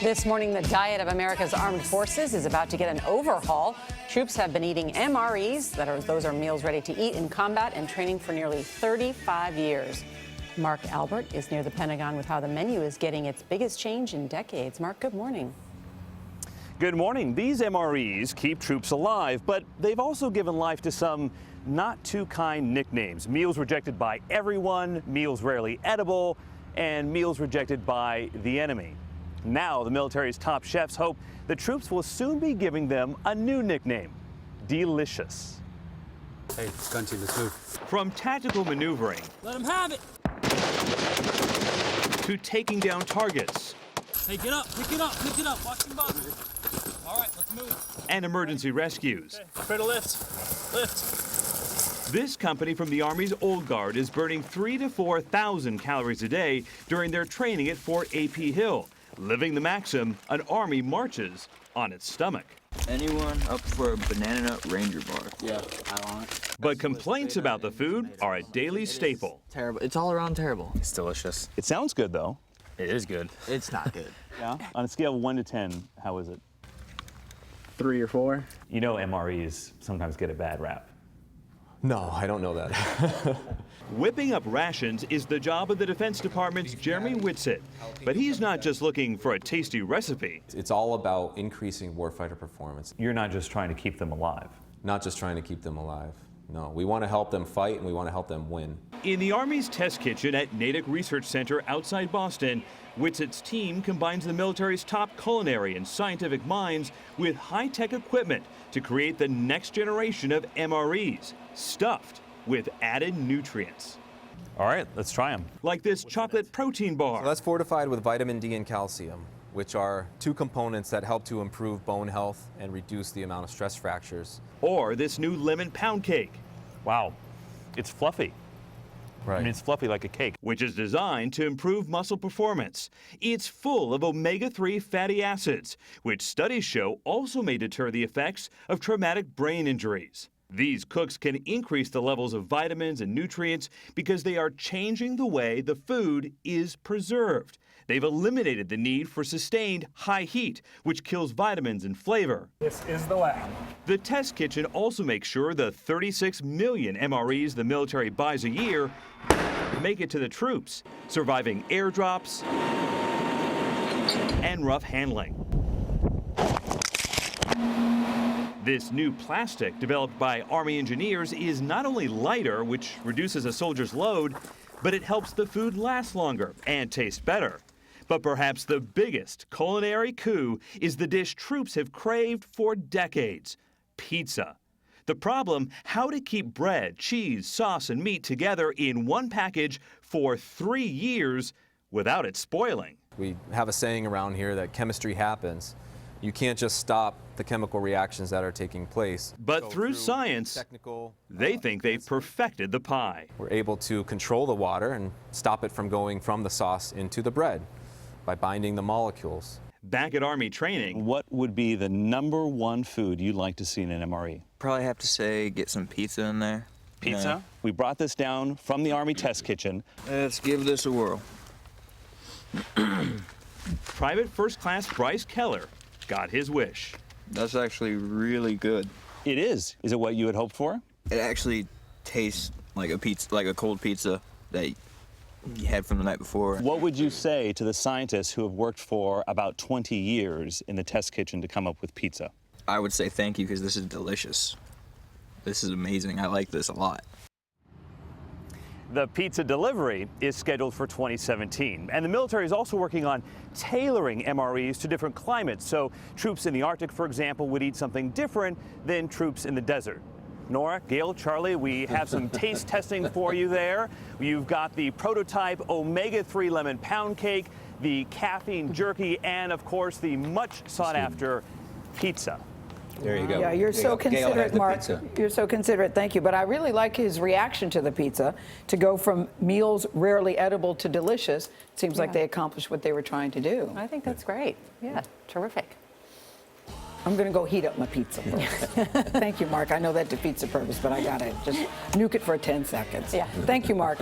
This morning, the diet of America's armed forces is about to get an overhaul. Troops have been eating MREs, those are meals ready to eat in combat and training for nearly 35 years. Mark Albert is near the Pentagon with how the menu is getting its biggest change in decades. Mark, good morning. Good morning. These MREs keep troops alive, but they've also given life to some not too kind nicknames. Meals rejected by everyone, meals rarely edible, and meals rejected by the enemy. Now, the military's top chefs hope the troops will soon be giving them a new nickname, Delicious. Hey, gun team, let's move. From tactical maneuvering, Let him have it. to taking down targets, Hey, get up, pick it up, watch him buzz. All right, let's move. and emergency rescues. Okay, prepare to lift. This company from the Army's Old Guard is burning 3,000 to 4,000 calories a day during their training at Fort A.P. Hill. Living the maxim, an Army marches on its stomach. Anyone up for a banana nut Ranger bar? Yeah, I want it. But complaints about the food are a daily staple. Terrible. It's all around terrible. It's delicious. It sounds good, though. It is good. It's not good. Yeah? On a scale of 1 to 10, how is it? 3 or 4. You know MREs sometimes get a bad rap. No, I don't know that. Whipping up rations is the job of the Defense Department's Jeremy Whitsitt. But he's not just looking for a tasty recipe. It's all about increasing warfighter performance, You're not just trying to keep them alive. not just trying to keep them alive. No, we want to help them fight and we want to help them win. In the Army's test kitchen at Natick Research Center outside Boston, Whitsitt's team combines the military's top culinary and scientific minds with high-tech equipment to create the next generation of MREs, stuffed with added nutrients. All right, let's try them. Like this chocolate protein bar. So that's fortified with vitamin D and calcium, which are two components that help to improve bone health and reduce the amount of stress fractures. Or this new lemon pound cake. Wow, it's fluffy. Right. I mean, it's fluffy like a cake. Which is designed to improve muscle performance. It's full of omega-3 fatty acids, which studies show also may deter the effects of traumatic brain injuries. These cooks can increase the levels of vitamins and nutrients because they are changing the way the food is preserved. They've eliminated the need for sustained high heat, which kills vitamins and flavor. This is the lab. The test kitchen also makes sure the 36 million MREs the military buys a year make it to the troops, surviving airdrops and rough handling. This new plastic developed by Army engineers is not only lighter, which reduces a soldier's load, but it helps the food last longer and taste better. But perhaps the biggest culinary coup is the dish troops have craved for decades: pizza. The problem, how to keep bread, cheese, sauce, and meat together in one package for 3 years without it spoiling. We have a saying around here that chemistry happens. You can't just stop the chemical reactions that are taking place. But through science, they think they've perfected the pie. We're able to control the water and stop it from going from the sauce into the bread by binding the molecules. Back at Army training, what would be the #1 food you'd like to see in an MRE? Probably have to say get some pizza in there. Pizza? Yeah. We brought this down from the Army test kitchen. Let's give this a whirl. Private First Class Bryce Keller got his wish. That's actually really good. It is. Is it what you had hoped for? It actually tastes like a pizza, like a cold pizza that you had from the night before. What would you say to the scientists who have worked for about 20 years in the test kitchen to come up with pizza? I would say thank you because this is delicious. This is amazing. I like this a lot. The pizza delivery is scheduled for 2017, and the military is also working on tailoring MREs to different climates, so troops in the Arctic, for example, would eat something different than troops in the desert. Nora, Gail, Charlie, we have some taste testing for you there. You've got the prototype omega-3 lemon pound cake, the caffeine jerky, and of course the much sought after pizza. There you go. Yeah, you're so considerate, Mark. Pizza. You're so considerate. Thank you. But I really like his reaction to the pizza, to go from meals rarely edible to delicious. It seems like they accomplished what they were trying to do. I think that's great. Yeah, terrific. I'm going to go heat up my pizza first. Thank you, Mark. I know that defeats the purpose, but I got to just nuke it for 10 seconds. Yeah. Thank you, Mark.